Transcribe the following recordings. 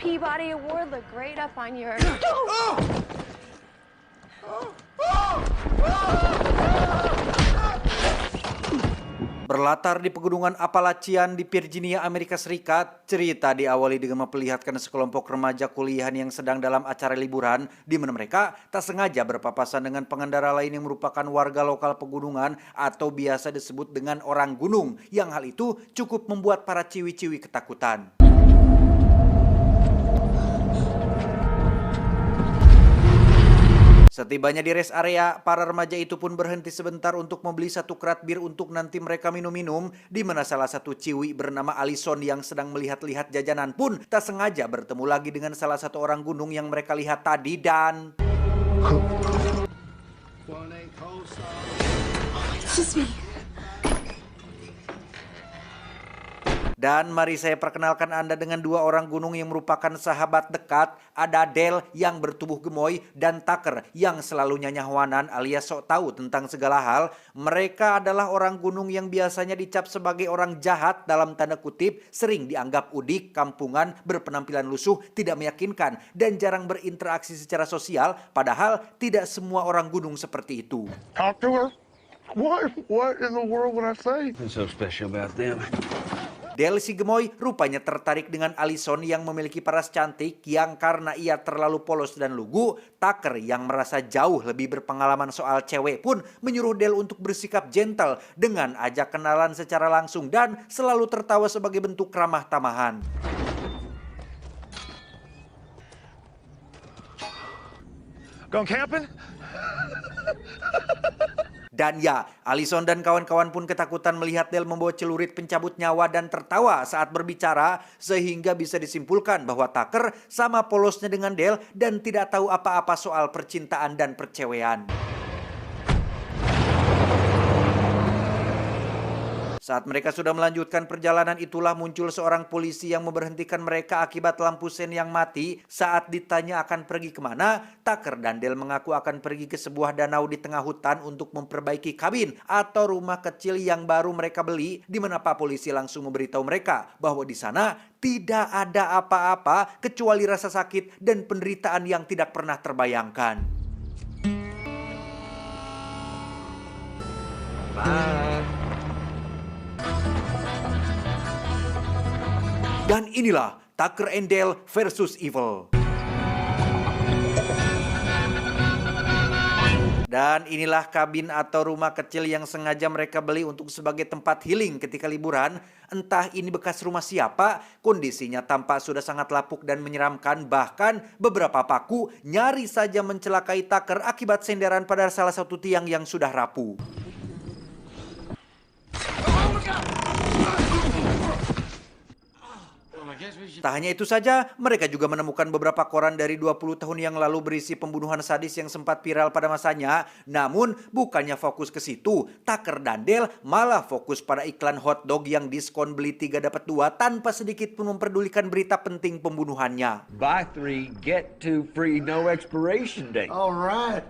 Peabody Award look great up on your... Berlatar di pegunungan Appalachian di Virginia, Amerika Serikat, cerita diawali dengan memperlihatkan sekelompok remaja kuliahan yang sedang dalam acara liburan, di mana mereka tak sengaja berpapasan dengan pengendara lain yang merupakan warga lokal pegunungan atau biasa disebut dengan orang gunung, yang hal itu cukup membuat para ciwi-ciwi ketakutan. Setibanya di rest area, para remaja itu pun berhenti sebentar untuk membeli satu kerat bir untuk nanti mereka minum-minum, di mana salah satu ciwi bernama Alison yang sedang melihat-lihat jajanan pun tak sengaja bertemu lagi dengan salah satu orang gunung yang mereka lihat tadi dan... Dan mari saya perkenalkan Anda dengan dua orang gunung yang merupakan sahabat dekat. Ada Dale yang bertubuh gemoy dan Tucker yang selalu nyanyahwanan alias sok tahu tentang segala hal. Mereka adalah orang gunung yang biasanya dicap sebagai orang jahat dalam tanda kutip, sering dianggap udik, kampungan, berpenampilan lusuh, tidak meyakinkan, dan jarang berinteraksi secara sosial. Padahal tidak semua orang gunung seperti itu. Talk to her. What in the world would I say? What's so special about them? Dale si gemoy rupanya tertarik dengan Alison yang memiliki paras cantik yang karena ia terlalu polos dan lugu. Tucker yang merasa jauh lebih berpengalaman soal cewek pun menyuruh Dale untuk bersikap gentle dengan ajak kenalan secara langsung dan selalu tertawa sebagai bentuk ramah tamahan. Going camping? Dan ya, Alison dan kawan-kawan pun ketakutan melihat Dale membawa celurit pencabut nyawa dan tertawa saat berbicara, sehingga bisa disimpulkan bahwa Tucker sama polosnya dengan Dale dan tidak tahu apa-apa soal percintaan dan percewean. Saat mereka sudah melanjutkan perjalanan itulah muncul seorang polisi yang memberhentikan mereka akibat lampu sen yang mati. Saat ditanya akan pergi kemana, Tucker dan Dale mengaku akan pergi ke sebuah danau di tengah hutan untuk memperbaiki kabin atau rumah kecil yang baru mereka beli, di mana Pak Polisi langsung memberitahu mereka bahwa di sana tidak ada apa-apa kecuali rasa sakit dan penderitaan yang tidak pernah terbayangkan. Bye. Dan inilah Tucker and Dale versus Evil. Dan inilah kabin atau rumah kecil yang sengaja mereka beli untuk sebagai tempat healing ketika liburan. Entah ini bekas rumah siapa, kondisinya tampak sudah sangat lapuk dan menyeramkan. Bahkan beberapa paku nyaris saja mencelakai Tucker akibat senderan pada salah satu tiang yang sudah rapuh. Tak hanya itu saja, mereka juga menemukan beberapa koran dari 20 tahun yang lalu berisi pembunuhan sadis yang sempat viral pada masanya. Namun, bukannya fokus ke situ, Tucker dan Dale malah fokus pada iklan hotdog yang diskon beli 3 dapat 2 tanpa sedikit pun memperdulikan berita penting pembunuhannya. Buy 3, get 2 free, no expiration date. All right.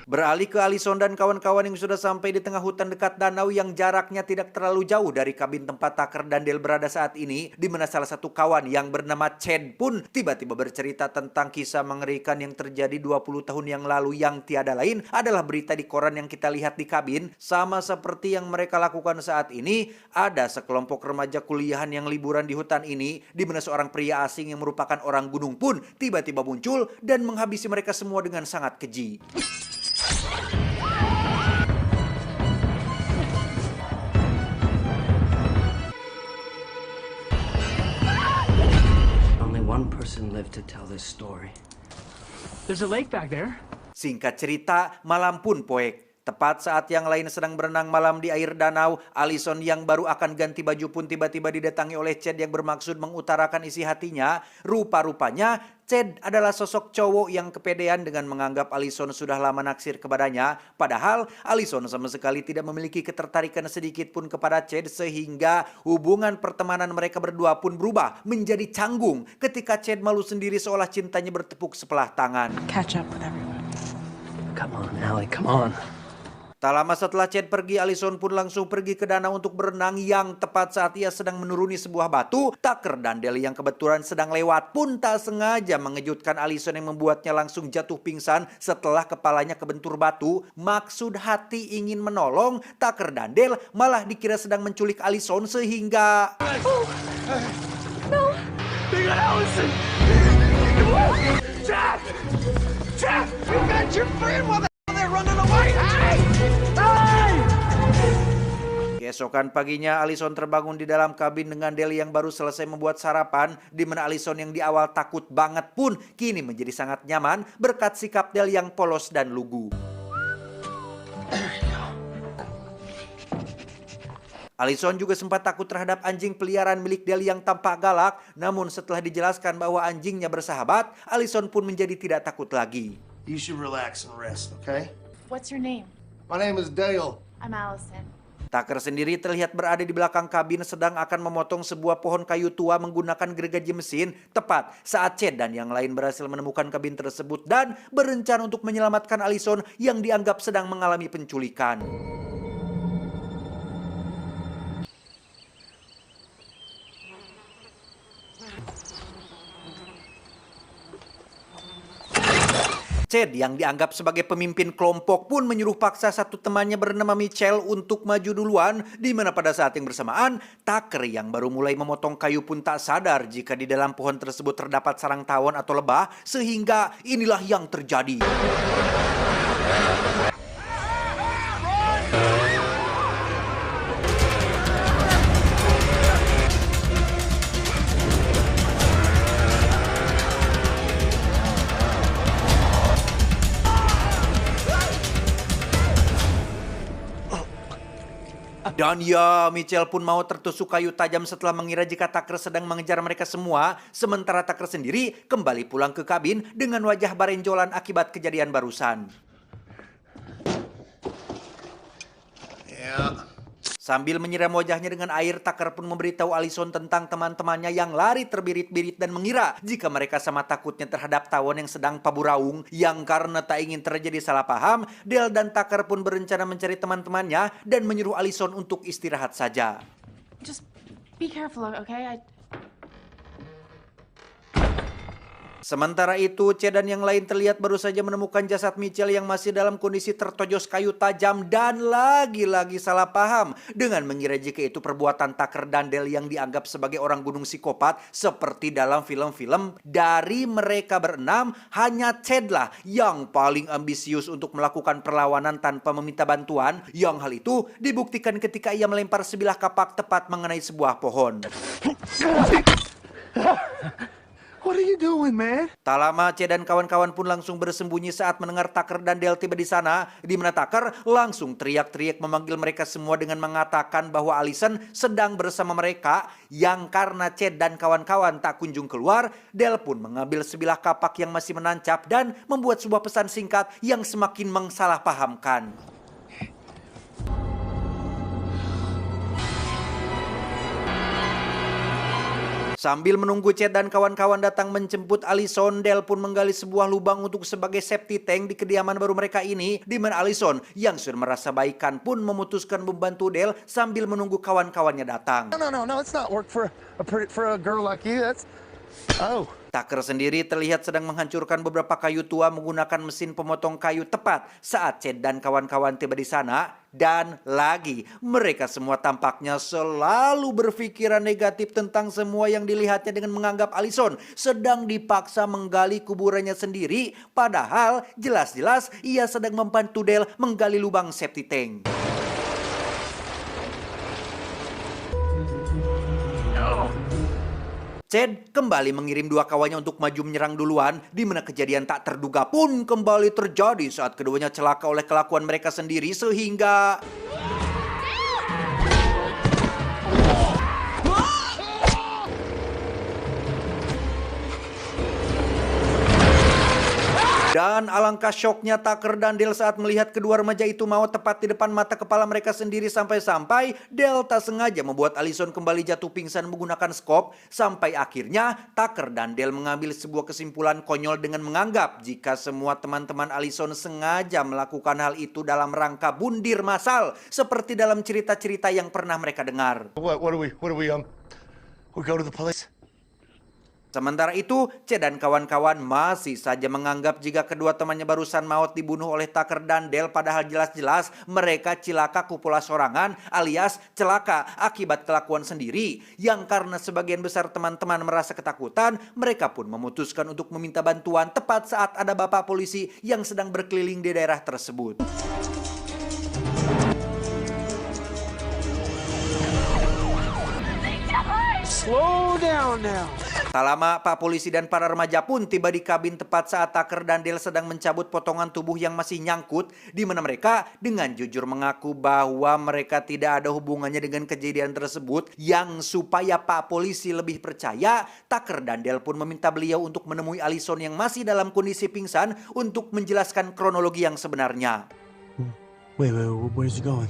Beralih ke Alison dan kawan-kawan yang sudah sampai di tengah hutan dekat danau yang jaraknya tidak terlalu jauh dari kabin tempat Tucker dan Dale berada saat ini, di mana salah satu kawan yang bernama Chad pun tiba-tiba bercerita tentang kisah mengerikan yang terjadi 20 tahun yang lalu yang tiada lain adalah berita di koran yang kita lihat di kabin. Sama seperti yang mereka lakukan saat ini, ada sekelompok remaja kuliahan yang liburan di hutan ini, di mana seorang pria asing yang merupakan orang gunung pun tiba-tiba muncul dan menghabisi mereka semua dengan sangat keji. Only one person lived to tell this story. There's a lake back there. Singkat cerita, malam pun poek. Tepat saat yang lain sedang berenang malam di air danau, Alison yang baru akan ganti baju pun tiba-tiba didatangi oleh Chad yang bermaksud mengutarakan isi hatinya. Rupa-rupanya Chad adalah sosok cowok yang kepedean dengan menganggap Alison sudah lama naksir kepadanya. Padahal Alison sama sekali tidak memiliki ketertarikan sedikit pun kepada Chad, sehingga hubungan pertemanan mereka berdua pun berubah menjadi canggung ketika Chad malu sendiri seolah cintanya bertepuk sebelah tangan. Catch up with everyone. Come on, Allie, come on. Tak lama setelah Chad pergi, Allison pun langsung pergi ke danau untuk berenang yang tepat saat ia sedang menuruni sebuah batu. Tucker dan Dale yang kebetulan sedang lewat pun tak sengaja mengejutkan Allison yang membuatnya langsung jatuh pingsan setelah kepalanya kebentur batu. Maksud hati ingin menolong, Tucker dan Dale malah dikira sedang menculik Allison sehingga... Keesokan paginya, Allison terbangun di dalam kabin dengan Dale yang baru selesai membuat sarapan, di mana Allison yang di awal takut banget pun kini menjadi sangat nyaman berkat sikap Dale yang polos dan lugu. Allison juga sempat takut terhadap anjing peliharaan milik Dale yang tampak galak, namun setelah dijelaskan bahwa anjingnya bersahabat, Allison pun menjadi tidak takut lagi. You should relax and rest, okay? What's your name? My name is Dale. I'm Allison. Tucker sendiri terlihat berada di belakang kabin sedang akan memotong sebuah pohon kayu tua menggunakan gergaji mesin tepat saat Chad dan yang lain berhasil menemukan kabin tersebut dan berencana untuk menyelamatkan Allison yang dianggap sedang mengalami penculikan. Chad yang dianggap sebagai pemimpin kelompok pun menyuruh paksa satu temannya bernama Mitchell untuk maju duluan, di mana pada saat yang bersamaan Tucker yang baru mulai memotong kayu pun tak sadar jika di dalam pohon tersebut terdapat sarang tawon atau lebah, sehingga inilah yang terjadi. Dan ya, Mitchell pun mau tertusuk kayu tajam setelah mengira jika Tucker sedang mengejar mereka semua. Sementara Tucker sendiri kembali pulang ke kabin dengan wajah barenjolan akibat kejadian barusan. Sambil menyiram wajahnya dengan air, Tucker pun memberitahu Allison tentang teman-temannya yang lari terbirit-birit dan mengira jika mereka sama takutnya terhadap tawon yang sedang paburaung. Yang karena tak ingin terjadi salah paham, Dale dan Tucker pun berencana mencari teman-temannya dan menyuruh Allison untuk istirahat saja. Just be careful, okay? Sementara itu, Chad dan yang lain terlihat baru saja menemukan jasad Mitchell yang masih dalam kondisi tertojos kayu tajam dan lagi-lagi salah paham dengan mengira jika itu perbuatan Tucker dan Dale yang dianggap sebagai orang gunung psikopat seperti dalam film-film. Dari mereka berenam, hanya Chad lah yang paling ambisius untuk melakukan perlawanan tanpa meminta bantuan, yang hal itu dibuktikan ketika ia melempar sebilah kapak tepat mengenai sebuah pohon. What are you doing, man? Tak lama, Chad dan kawan-kawan pun langsung bersembunyi saat mendengar Tucker dan Dale tiba di sana, di mana Tucker langsung teriak-teriak memanggil mereka semua dengan mengatakan bahwa Allison sedang bersama mereka. Yang karena Chad dan kawan-kawan tak kunjung keluar, Dale pun mengambil sebilah kapak yang masih menancap dan membuat sebuah pesan singkat yang semakin mengsalahpahamkan. Sambil menunggu Chad dan kawan-kawan datang menjemput Allison, Dale pun menggali sebuah lubang untuk sebagai safety tank di kediaman baru mereka ini, di mana Allison yang sudah merasa baikan pun memutuskan membantu Dale sambil menunggu kawan-kawannya datang. No, it's not work for a girl like you. That's... Oh. Tucker sendiri terlihat sedang menghancurkan beberapa kayu tua menggunakan mesin pemotong kayu tepat saat Chad dan kawan-kawan tiba di sana. Dan lagi, mereka semua tampaknya selalu berpikiran negatif tentang semua yang dilihatnya dengan menganggap Allison sedang dipaksa menggali kuburannya sendiri. Padahal jelas-jelas ia sedang membantu Dale menggali lubang safety tank. Chad kembali mengirim dua kawannya untuk maju menyerang duluan, di mana kejadian tak terduga pun kembali terjadi saat keduanya celaka oleh kelakuan mereka sendiri sehingga... Dan alangkah syoknya Tucker dan Dale saat melihat kedua remaja itu mau tepat di depan mata kepala mereka sendiri sampai-sampai Dale tak sengaja membuat Allison kembali jatuh pingsan menggunakan skop sampai akhirnya Tucker dan Dale mengambil sebuah kesimpulan konyol dengan menganggap jika semua teman-teman Allison sengaja melakukan hal itu dalam rangka bundir massal seperti dalam cerita-cerita yang pernah mereka dengar. What do we go to the police? Sementara itu, Chad dan kawan-kawan masih saja menganggap jika kedua temannya barusan maut dibunuh oleh Tucker dan Dale padahal jelas-jelas mereka cilaka kupola sorangan alias celaka akibat kelakuan sendiri. Yang karena sebagian besar teman-teman merasa ketakutan, mereka pun memutuskan untuk meminta bantuan tepat saat ada bapak polisi yang sedang berkeliling di daerah tersebut. Slow down now. Tak lama, Pak Polisi dan para remaja pun tiba di kabin tepat saat Tucker dan Dale sedang mencabut potongan tubuh yang masih nyangkut, di mana mereka dengan jujur mengaku bahwa mereka tidak ada hubungannya dengan kejadian tersebut. Yang supaya Pak Polisi lebih percaya, Tucker dan Dale pun meminta beliau untuk menemui Allison yang masih dalam kondisi pingsan untuk menjelaskan kronologi yang sebenarnya. Wait, where's he going?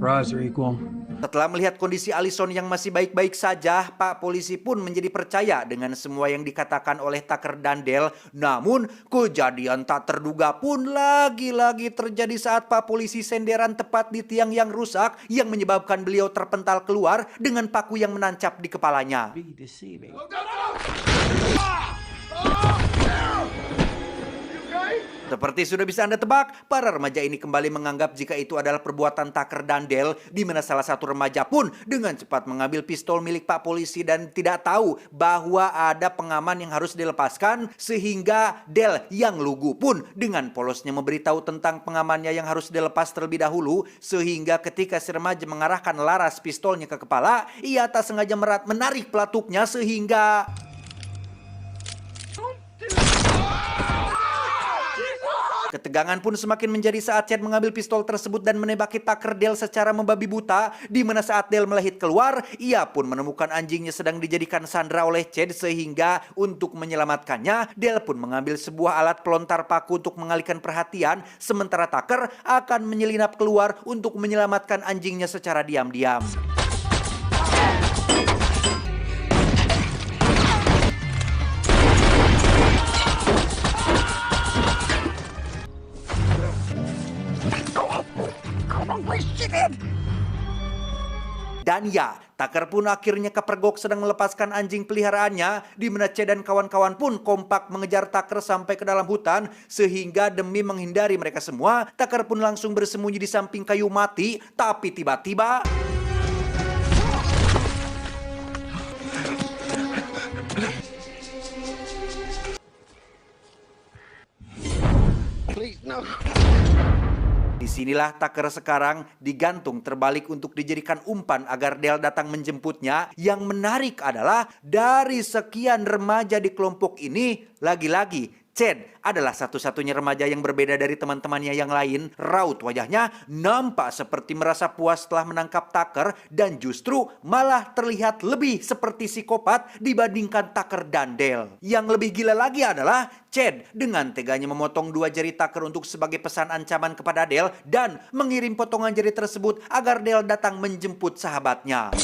Rise or equal. Setelah melihat kondisi Allison yang masih baik-baik saja, Pak Polisi pun menjadi percaya dengan semua yang dikatakan oleh Tucker dan Dale. Namun, kejadian tak terduga pun lagi-lagi terjadi saat Pak Polisi senderan tepat di tiang yang rusak yang menyebabkan beliau terpental keluar dengan paku yang menancap di kepalanya. Be deceiving. Seperti sudah bisa Anda tebak, para remaja ini kembali menganggap jika itu adalah perbuatan Tucker dan Dale, di mana salah satu remaja pun dengan cepat mengambil pistol milik Pak Polisi dan tidak tahu bahwa ada pengaman yang harus dilepaskan, sehingga Dale yang lugu pun dengan polosnya memberitahu tentang pengamannya yang harus dilepas terlebih dahulu, sehingga ketika si remaja mengarahkan laras pistolnya ke kepala, ia tak sengaja menarik pelatuknya sehingga ketegangan pun semakin menjadi saat Chad mengambil pistol tersebut dan menembaki Tucker Dale secara membabi buta, di mana saat Dale melahit keluar, ia pun menemukan anjingnya sedang dijadikan sandera oleh Chad, sehingga untuk menyelamatkannya, Dale pun mengambil sebuah alat pelontar paku untuk mengalihkan perhatian, sementara Tucker akan menyelinap keluar untuk menyelamatkan anjingnya secara diam-diam. Dan ya, Tucker pun akhirnya kepergok sedang melepaskan anjing peliharaannya, di mana Chad dan kawan-kawan pun kompak mengejar Tucker sampai ke dalam hutan, sehingga demi menghindari mereka semua, Tucker pun langsung bersembunyi di samping kayu mati, tapi tiba-tiba Please, no. disinilah Tucker sekarang digantung terbalik untuk dijadikan umpan agar Dale datang menjemputnya. Yang menarik adalah dari sekian remaja di kelompok ini, lagi-lagi Chad adalah satu-satunya remaja yang berbeda dari teman-temannya yang lain. Raut wajahnya nampak seperti merasa puas setelah menangkap Tucker dan justru malah terlihat lebih seperti psikopat dibandingkan Tucker dan Dale. Yang lebih gila lagi adalah Chad dengan teganya memotong 2 jari Tucker untuk sebagai pesan ancaman kepada Dale dan mengirim potongan jari tersebut agar Dale datang menjemput sahabatnya.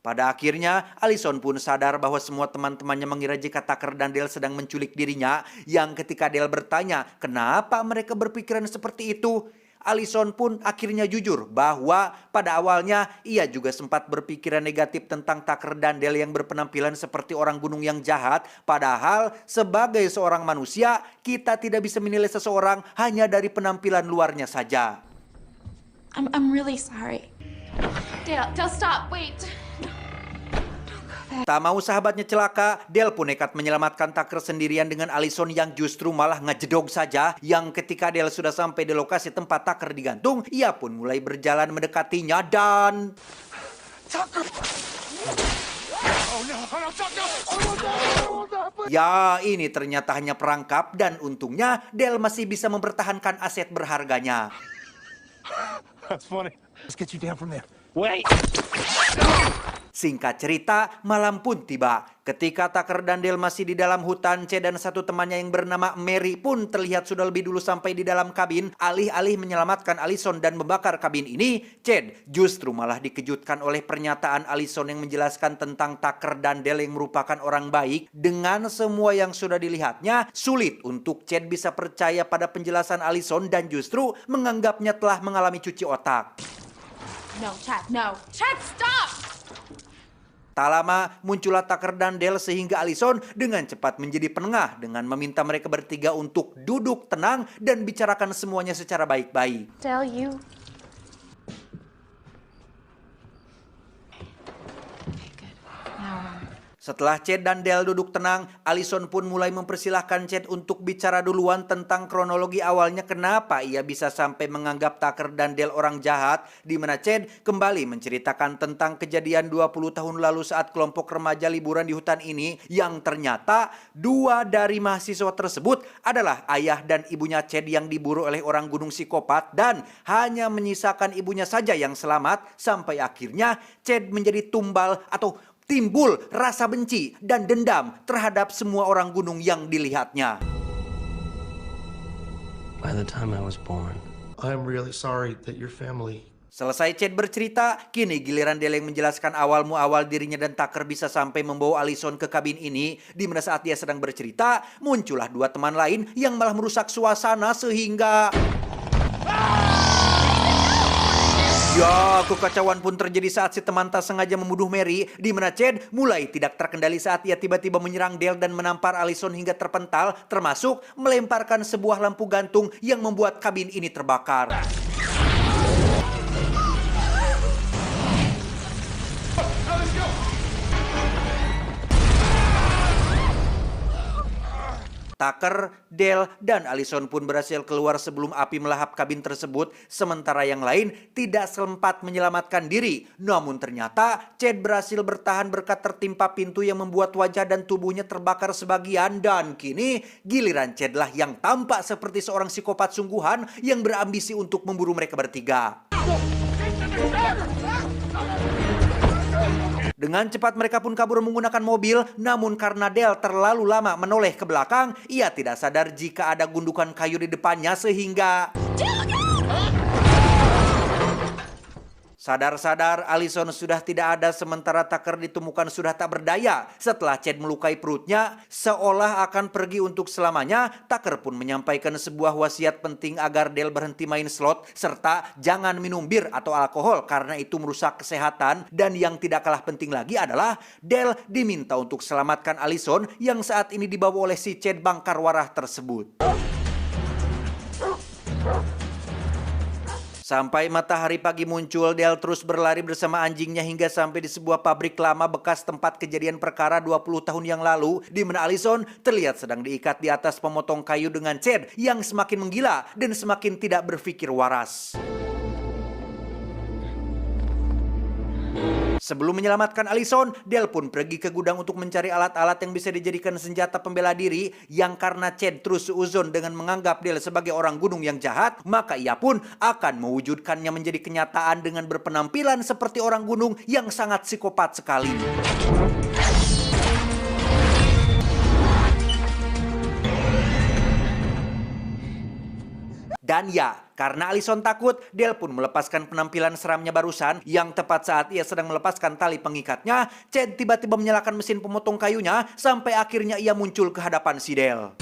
Pada akhirnya, Allison pun sadar bahwa semua teman-temannya mengira jika Tucker dan Dale sedang menculik dirinya. Yang ketika Dale bertanya, kenapa mereka berpikiran seperti itu? Allison pun akhirnya jujur bahwa pada awalnya ia juga sempat berpikiran negatif tentang Tucker dan Dale yang berpenampilan seperti orang gunung yang jahat. Padahal sebagai seorang manusia, kita tidak bisa menilai seseorang hanya dari penampilan luarnya saja. I'm really sorry. Dale, stop, wait. Tak mau sahabatnya celaka, Dale pun nekat menyelamatkan Tucker sendirian dengan Allison yang justru malah ngejedog saja. Yang ketika Dale sudah sampai di lokasi tempat Tucker digantung, ia pun mulai berjalan mendekatinya dan... Tucker! Ya, ini ternyata hanya perangkap dan untungnya Del masih bisa mempertahankan aset berharganya. That's funny. Let's get you down from there. Wait. Singkat cerita, malam pun tiba. Ketika Tucker dan Dale masih di dalam hutan, Chad dan satu temannya yang bernama Mary pun terlihat sudah lebih dulu sampai di dalam kabin. Alih-alih menyelamatkan Allison dan membakar kabin ini, Chad justru malah dikejutkan oleh pernyataan Allison yang menjelaskan tentang Tucker dan Dale yang merupakan orang baik. Dengan semua yang sudah dilihatnya, sulit untuk Chad bisa percaya pada penjelasan Allison dan justru menganggapnya telah mengalami cuci otak. No, Chad, no. Chad, stop! Tak lama muncullah Tucker dan Dale sehingga Allison dengan cepat menjadi penengah dengan meminta mereka bertiga untuk duduk tenang dan bicarakan semuanya secara baik-baik. Tell you. Okay, good. Now, Setelah Chad dan Dale duduk tenang, Allison pun mulai mempersilahkan Chad untuk bicara duluan tentang kronologi awalnya kenapa ia bisa sampai menganggap Tucker dan Dale orang jahat, di mana Chad kembali menceritakan tentang kejadian 20 tahun lalu saat kelompok remaja liburan di hutan ini yang ternyata dua dari mahasiswa tersebut adalah ayah dan ibunya Chad yang diburu oleh orang gunung psikopat dan hanya menyisakan ibunya saja yang selamat sampai akhirnya Chad menjadi tumbal atau timbul rasa benci dan dendam terhadap semua orang gunung yang dilihatnya. By the time I was born, I'm really sorry that your family. Selesai Chad bercerita, kini giliran Dale yang menjelaskan awal muawal dirinya dan Tucker bisa sampai membawa Allison ke kabin ini, di mana saat dia sedang bercerita, muncullah dua teman lain yang malah merusak suasana sehingga... Ya, kekacauan pun terjadi saat si teman tak sengaja membunuh Mary, di mana Chad mulai tidak terkendali saat ia tiba-tiba menyerang Dale dan menampar Allison hingga terpental, termasuk melemparkan sebuah lampu gantung yang membuat kabin ini terbakar. Tucker, Dale, dan Allison pun berhasil keluar sebelum api melahap kabin tersebut, sementara yang lain tidak sempat menyelamatkan diri. Namun ternyata Chad berhasil bertahan berkat tertimpa pintu yang membuat wajah dan tubuhnya terbakar sebagian, dan kini giliran Chad lah yang tampak seperti seorang psikopat sungguhan yang berambisi untuk memburu mereka bertiga. Dengan cepat mereka pun kabur menggunakan mobil, namun karena Dale terlalu lama menoleh ke belakang, ia tidak sadar jika ada gundukan kayu di depannya sehingga... Sadar-sadar, Allison sudah tidak ada sementara Tucker ditemukan sudah tak berdaya. Setelah Chad melukai perutnya, seolah akan pergi untuk selamanya, Tucker pun menyampaikan sebuah wasiat penting agar Dale berhenti main slot, serta jangan minum bir atau alkohol karena itu merusak kesehatan. Dan yang tidak kalah penting lagi adalah Dale diminta untuk selamatkan Allison yang saat ini dibawa oleh si Chad bangkar warah tersebut. Sampai matahari pagi muncul, Dale terus berlari bersama anjingnya hingga sampai di sebuah pabrik lama bekas tempat kejadian perkara 20 tahun yang lalu, di mana Allison terlihat sedang diikat di atas pemotong kayu dengan Chad yang semakin menggila dan semakin tidak berpikir waras. Sebelum menyelamatkan Allison, Dale pun pergi ke gudang untuk mencari alat-alat yang bisa dijadikan senjata pembela diri, yang karena Chad terus seuzon dengan menganggap Dale sebagai orang gunung yang jahat, maka ia pun akan mewujudkannya menjadi kenyataan dengan berpenampilan seperti orang gunung yang sangat psikopat sekali. Dan ya, karena Allison takut, Dale pun melepaskan penampilan seramnya barusan, yang tepat saat ia sedang melepaskan tali pengikatnya, Chad tiba-tiba menyalakan mesin pemotong kayunya, sampai akhirnya ia muncul ke hadapan si Dale.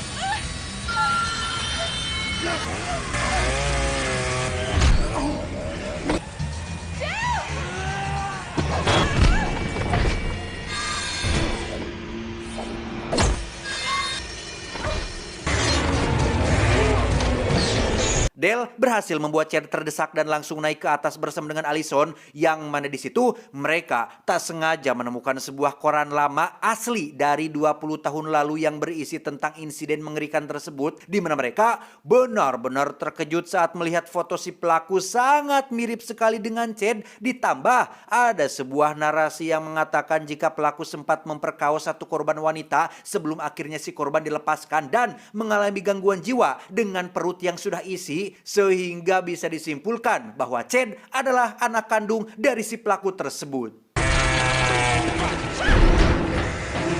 Dale berhasil membuat Chad terdesak dan langsung naik ke atas bersama dengan Allison, yang mana di situ mereka tak sengaja menemukan sebuah koran lama asli dari 20 tahun lalu yang berisi tentang insiden mengerikan tersebut, di mana mereka benar-benar terkejut saat melihat foto si pelaku sangat mirip sekali dengan Chad. Ditambah ada sebuah narasi yang mengatakan jika pelaku sempat memperkaos satu korban wanita sebelum akhirnya si korban dilepaskan dan mengalami gangguan jiwa dengan perut yang sudah isi, sehingga bisa disimpulkan bahwa Chad adalah anak kandung dari si pelaku tersebut.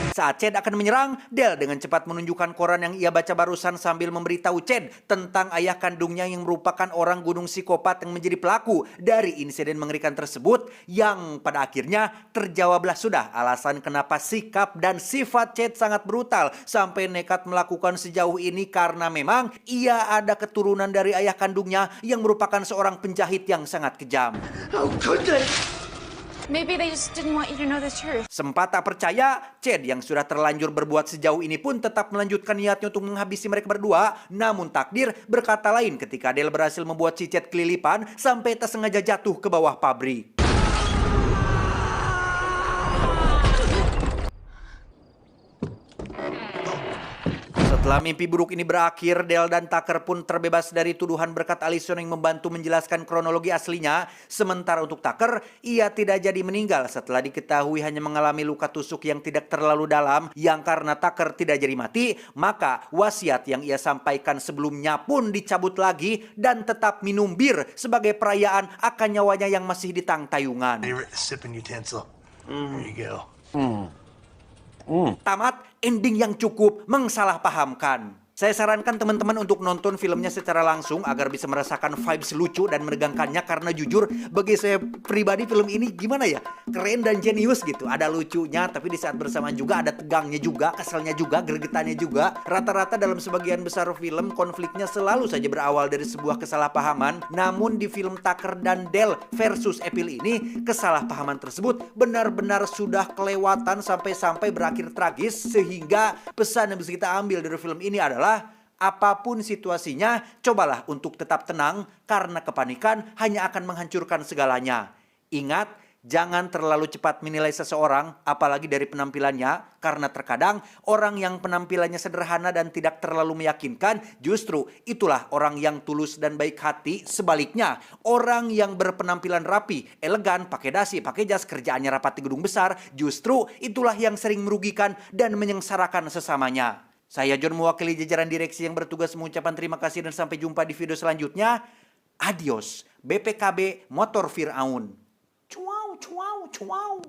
Saat Chad akan menyerang, Dale dengan cepat menunjukkan koran yang ia baca barusan sambil memberitahu Chad tentang ayah kandungnya yang merupakan orang gunung psikopat yang menjadi pelaku dari insiden mengerikan tersebut, yang pada akhirnya terjawablah sudah alasan kenapa sikap dan sifat Chad sangat brutal sampai nekat melakukan sejauh ini, karena memang ia ada keturunan dari ayah kandungnya yang merupakan seorang penjahit yang sangat kejam. Maybe they just didn't want you to know the truth. Sempat tak percaya, Chad yang sudah terlanjur berbuat sejauh ini pun tetap melanjutkan niatnya untuk menghabisi mereka berdua. Namun takdir berkata lain ketika Dale berhasil membuat si Chad kelilipan sampai tak sengaja jatuh ke bawah pabrik. Setelah mimpi buruk ini berakhir, Dale dan Tucker pun terbebas dari tuduhan berkat Allison yang membantu menjelaskan kronologi aslinya. Sementara untuk Tucker, ia tidak jadi meninggal setelah diketahui hanya mengalami luka tusuk yang tidak terlalu dalam, yang karena Tucker tidak jadi mati, maka wasiat yang ia sampaikan sebelumnya pun dicabut lagi dan tetap minum bir sebagai perayaan akan nyawanya yang masih di tangtayungan. Favorite sipping utensil. There you go. Tamat ending yang cukup mengsalahpahamkan. Saya sarankan teman-teman untuk nonton filmnya secara langsung agar bisa merasakan vibes lucu dan menegangkannya, karena jujur bagi saya pribadi film ini gimana ya, keren dan jenius gitu. Ada lucunya tapi di saat bersamaan juga ada tegangnya juga, keselnya juga, gregetannya juga. Rata-rata dalam sebagian besar film konfliknya selalu saja berawal dari sebuah kesalahpahaman. Namun di film Tucker dan Dale versus Evil ini kesalahpahaman tersebut benar-benar sudah kelewatan sampai berakhir tragis, sehingga pesan yang bisa kita ambil dari film ini adalah apapun situasinya, cobalah untuk tetap tenang, karena kepanikan hanya akan menghancurkan segalanya. Ingat, jangan terlalu cepat menilai seseorang, apalagi dari penampilannya, karena terkadang orang yang penampilannya sederhana dan tidak terlalu meyakinkan, justru itulah orang yang tulus dan baik hati. Sebaliknya, orang yang berpenampilan rapi, elegan, pakai dasi, pakai jas, kerjaannya rapat di gedung besar, justru itulah yang sering merugikan dan menyengsarakan sesamanya. Saya John, mewakili jajaran direksi yang bertugas, mengucapkan terima kasih dan sampai jumpa di video selanjutnya. Adios, BPKB Motor Firaun. Cuau, cuau, cuau.